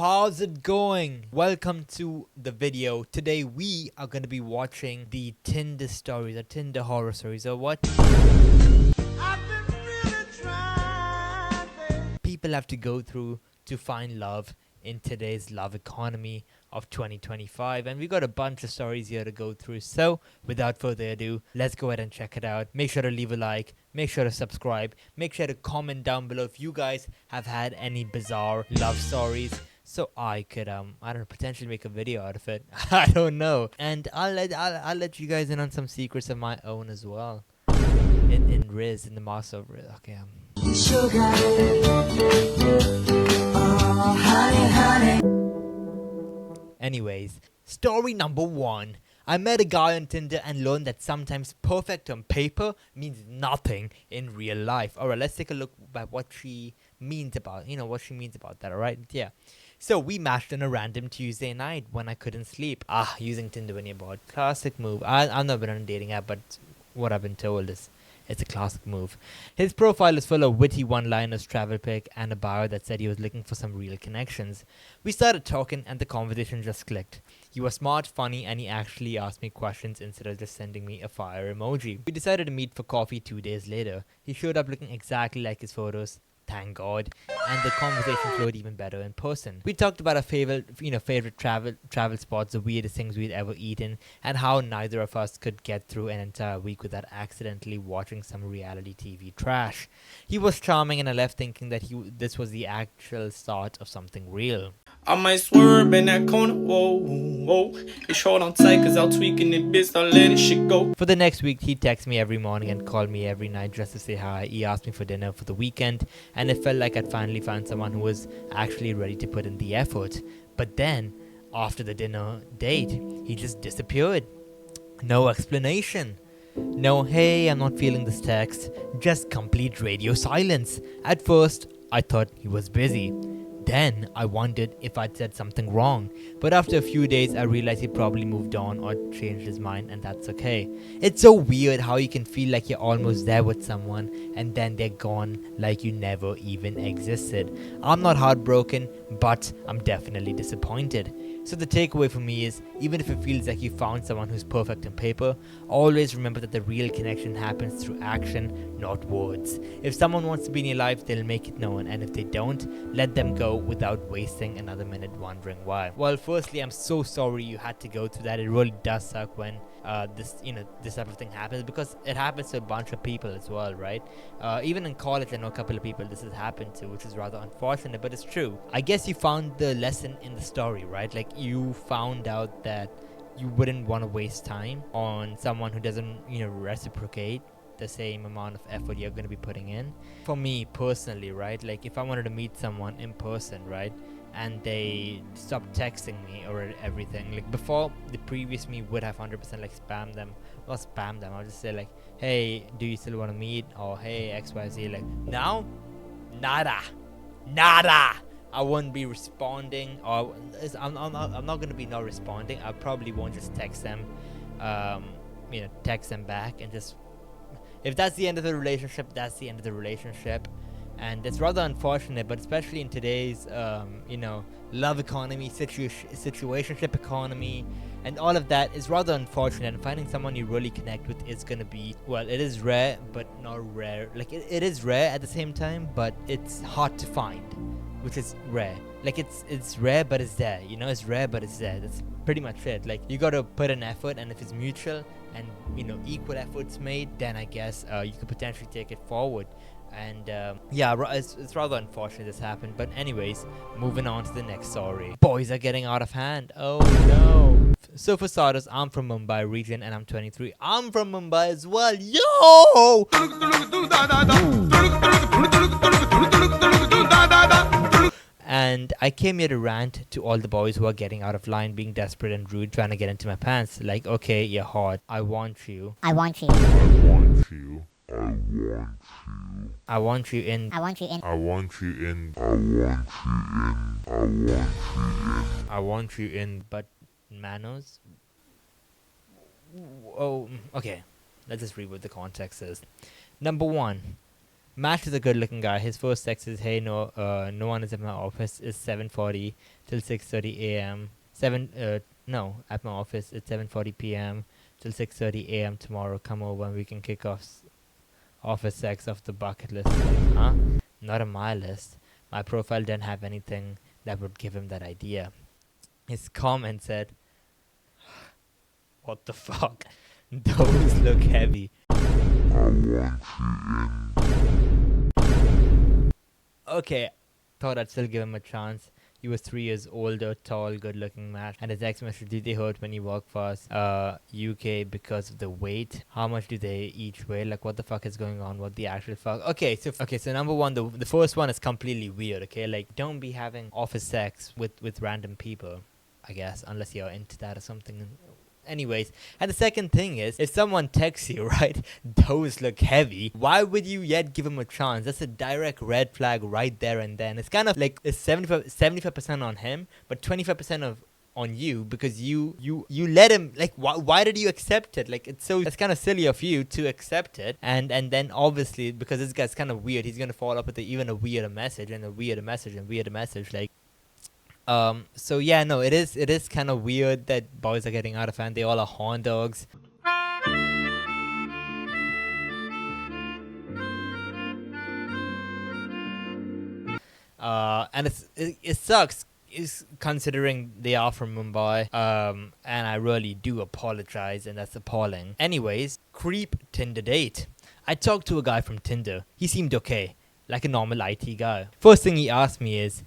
How's it going? Welcome to the video. Today we are going to be watching the Tinder stories or Tinder horror stories or what people have to go through to find love in today's love economy of 2025, and we got a bunch of stories here to go through. So without further ado, let's go ahead and check it out. Make sure to leave a like, make sure to subscribe, make sure to comment down below if you guys have had any bizarre love stories, so I could I don't know, potentially make a video out of it. I don't know. And I'll let you guys in on some secrets of my own as well. In Riz, in the master of Riz. Okay. Sugar. Oh, honey, honey. Anyways, story number 1. I met a guy on Tinder and learned that sometimes perfect on paper means nothing in real life. Alright, let's take a look at what she means about, what she means about that, alright? Yeah. So we matched on a random Tuesday night when I couldn't sleep. Using Tinder when you're bored. Classic move. I've never been on a dating app, but what I've been told is it's a classic move. His profile is full of witty one-liners, travel pic, and a bio that said he was looking for some real connections. We started talking and the conversation just clicked. He was smart, funny, and he actually asked me questions instead of just sending me a fire emoji. We decided to meet for coffee 2 days later. He showed up looking exactly like his photos. Thank God. And the conversation flowed even better in person. We talked about our favorite travel spots, the weirdest things we'd ever eaten, and how neither of us could get through an entire week without accidentally watching some reality TV trash. He was charming, and I left thinking that this was the actual start of something real. I might swerve in that corner, whoa, whoa. It's short on tight, cause I'm tweaking it, bitch, don't let it shit go. For the next week, he'd text me every morning and call me every night just to say hi. He asked me for dinner for the weekend, and it felt like I'd finally found someone who was actually ready to put in the effort. But then, after the dinner date, he just disappeared. No explanation. No, hey, I'm not feeling this text. Just complete radio silence. At first, I thought he was busy. Then I wondered if I'd said something wrong, but after a few days I realized he probably moved on or changed his mind, and that's okay. It's so weird how you can feel like you're almost there with someone and then they're gone like you never even existed. I'm not heartbroken, but I'm definitely disappointed. So the takeaway for me is, even if it feels like you found someone who's perfect on paper, always remember that the real connection happens through action, not words. If someone wants to be in your life, they'll make it known, and if they don't, let them go without wasting another minute wondering why. Well, firstly, I'm so sorry you had to go through that. It really does suck when this type of thing happens, because it happens to a bunch of people as well, right? Even in college, I know a couple of people this has happened to, which is rather unfortunate, but it's true. I guess you found the lesson in the story, right? Like, you found out that you wouldn't want to waste time on someone who doesn't, reciprocate the same amount of effort you're going to be putting in. For me personally, right, like if I wanted to meet someone in person, right, and they stopped texting me or everything, like before, the previous me would have 100% like spam them. Not spam them, I'll just say like, hey, do you still want to meet, or hey, XYZ. Like now, nada. I won't be responding, or I'm not gonna be not responding. I probably won't just text them, text them back, and just, if that's the end of the relationship, that's the end of the relationship. And it's rather unfortunate, but especially in today's love economy, situationship economy, and all of that is rather unfortunate. And finding someone you really connect with is gonna be, well, it is rare, but not rare. Like it is rare at the same time, but it's hard to find, which is rare. Like it's rare, but it's there. It's rare, but it's there. That's pretty much it. Like, you gotta put an effort, and if it's mutual and equal efforts made, then I guess you could potentially take it forward. And it's rather unfortunate this happened. But anyways, moving on to the next story. Boys are getting out of hand. Oh no. So for starters, I'm from Mumbai region and I'm 23. I'm from Mumbai as well. Yo! And I came here to rant to all the boys who are getting out of line, being desperate and rude, trying to get into my pants. Like, okay, you're hot. I want you. I want you. I want you in. I want you in. I want you in. I want you in. I want you in. I want you in, but Manos? Oh, okay. Let's just read what the context is. Number 1. Matt is a good-looking guy. His first text is, "Hey, no one is at my office. It's 7:40 till 6:30 a.m. At my office it's 7:40 p.m. till 6:30 a.m. tomorrow. Come over and we can kick off office sex off the bucket list." Like, huh? Not on my list. My profile didn't have anything that would give him that idea. His comment said, "What the fuck? Those look heavy." Okay, thought I'd still give him a chance. He was 3 years older, tall, good-looking man. And his ex message, "Did they hurt when you walk fast? UK because of the weight? How much do they each weigh? Like, what the fuck is going on? What the actual fuck?" Okay, so number one, the first one is completely weird, okay? Like, don't be having office sex with random people, I guess, unless you're into that or something. Anyways, and the second thing is, if someone texts you, right, "Those look heavy," why would you yet give him a chance? That's a direct red flag right there and then. It's kind of like it's 75% on him, but 25% on you, because you let him. Like, why did you accept it? Like, it's kind of silly of you to accept it, and then obviously, because this guy's kind of weird, he's gonna follow up with even a weirder message and a weirder message and weirder message, like. So yeah, no, it is kind of weird that boys are getting out of hand. They all are horn dogs. And it sucks, is considering they are from Mumbai. And I really do apologize, and that's appalling. Anyways, creep Tinder date. I talked to a guy from Tinder. He seemed okay, like a normal IT guy. First thing he asked me is,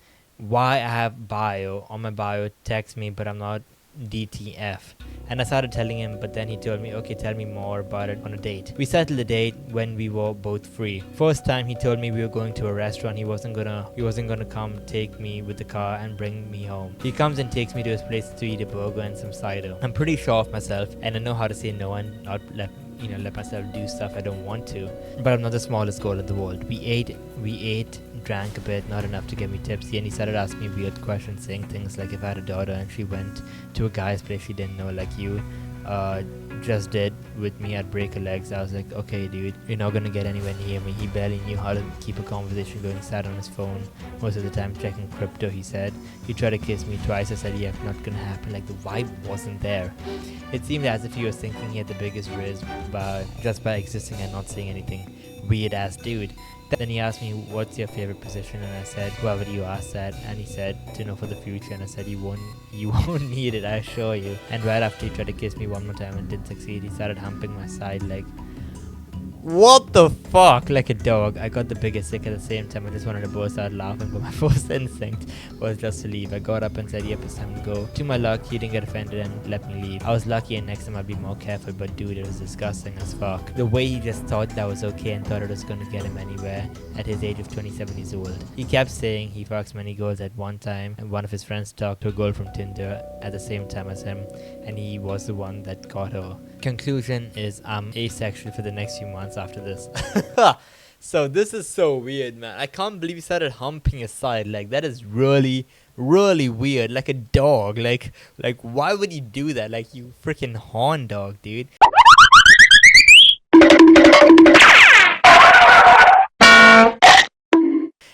why I have bio. On my bio, text me, but I'm not DTF. And I started telling him, but then he told me, "Okay, tell me more about it on a date." We settled the date when we were both free. First time he told me we were going to a restaurant. He wasn't gonna come take me with the car and bring me home. He comes and takes me to his place to eat a burger and some cider. I'm pretty sure of myself, and I know how to say no and not let myself do stuff I don't want to. But I'm not the smallest girl in the world. We ate, drank a bit, not enough to get me tipsy, and he started asking me weird questions, saying things like if I had a daughter and she went to a guy's place she didn't know, like you just did with me, I'd break her legs. I was like, "Okay, dude, you're not gonna get anywhere near me." He barely knew how to keep a conversation going. He sat on his phone most of the time checking crypto, he said. He tried to kiss me twice. I said, "Yeah, not gonna happen." Like, the vibe wasn't there. It seemed as if he was thinking he had the biggest riz just by existing and not saying anything. Weird ass dude. Then he asked me, "What's your favorite position?" And I said, "Whoever you ask that." And he said, "To know for the future." And I said, you won't need it, I assure you." And right after he tried to kiss me one more time and didn't succeed, he started humping my side like, what the fuck? Like a dog. I got the biggest sick at the same time. I just wanted to burst out laughing, but my first instinct was just to leave. I got up and said, "Yep, it's time to go." To my luck, he didn't get offended and let me leave. I was lucky, and next time I'd be more careful, but dude, it was disgusting as fuck. The way he just thought that was okay and thought it was gonna get him anywhere at his age of 27 years old. He kept saying he fucks many girls at one time, and one of his friends talked to a girl from Tinder at the same time as him, and he was the one that got her. Conclusion is I'm asexual for the next few months after this. So this is so weird, man. I can't believe he started humping his side. Like, that is really, really weird. Like a dog. Like why would he do that? Like, you freaking horn dog, dude.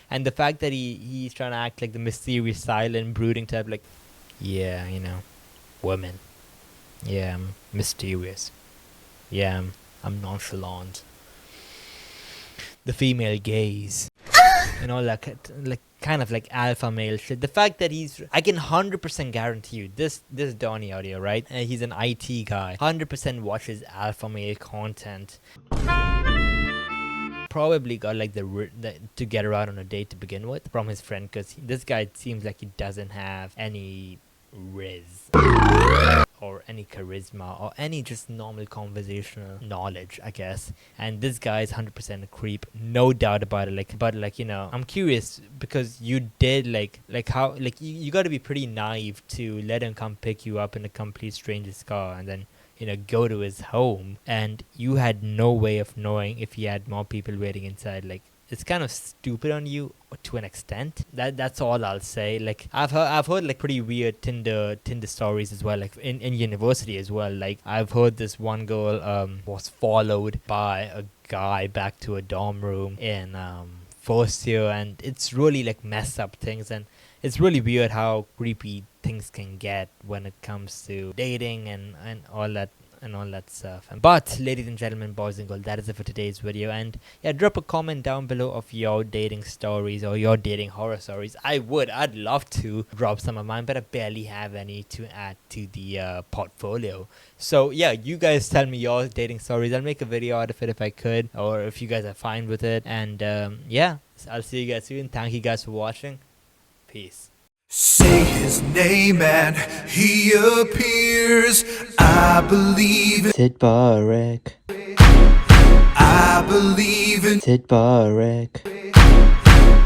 And the fact that he's trying to act like the mysterious, silent, brooding type, like, yeah, women. Yeah, I'm mysterious. Yeah, I'm nonchalant. The female gaze. Like kind of like alpha male shit. The fact that I can 100% guarantee you, this Donnie out here, right? He's an IT guy. 100% watches alpha male content. Probably got like the to get her out on a date to begin with from his friend, because this guy seems like he doesn't have any riz or any charisma or any just normal conversational knowledge, I guess. And this guy is 100% a creep, no doubt about it. But I'm curious, because you did how you got to be pretty naive to let him come pick you up in a complete stranger's car and then go to his home, and you had no way of knowing if he had more people waiting inside. Like, it's kind of stupid on you to an extent. That's all I'll say. Like, I've heard like pretty weird Tinder stories as well, like in university as well. Like, I've heard this one girl was followed by a guy back to a dorm room in first year, and it's really like messed up things, and it's really weird how creepy things can get when it comes to dating and all that stuff. But ladies and gentlemen, boys and girls, that is it for today's video. And yeah, drop a comment down below of your dating stories or your dating horror stories. I'd love to drop some of mine, but I barely have any to add to the portfolio. So yeah, you guys tell me your dating stories. I'll make a video out of it if I could, or if you guys are fine with it. And yeah, I'll see you guys soon. Thank you guys for watching. Peace. Say his name and he appears. I believe in Sid Parikh. I believe in Sid Parikh.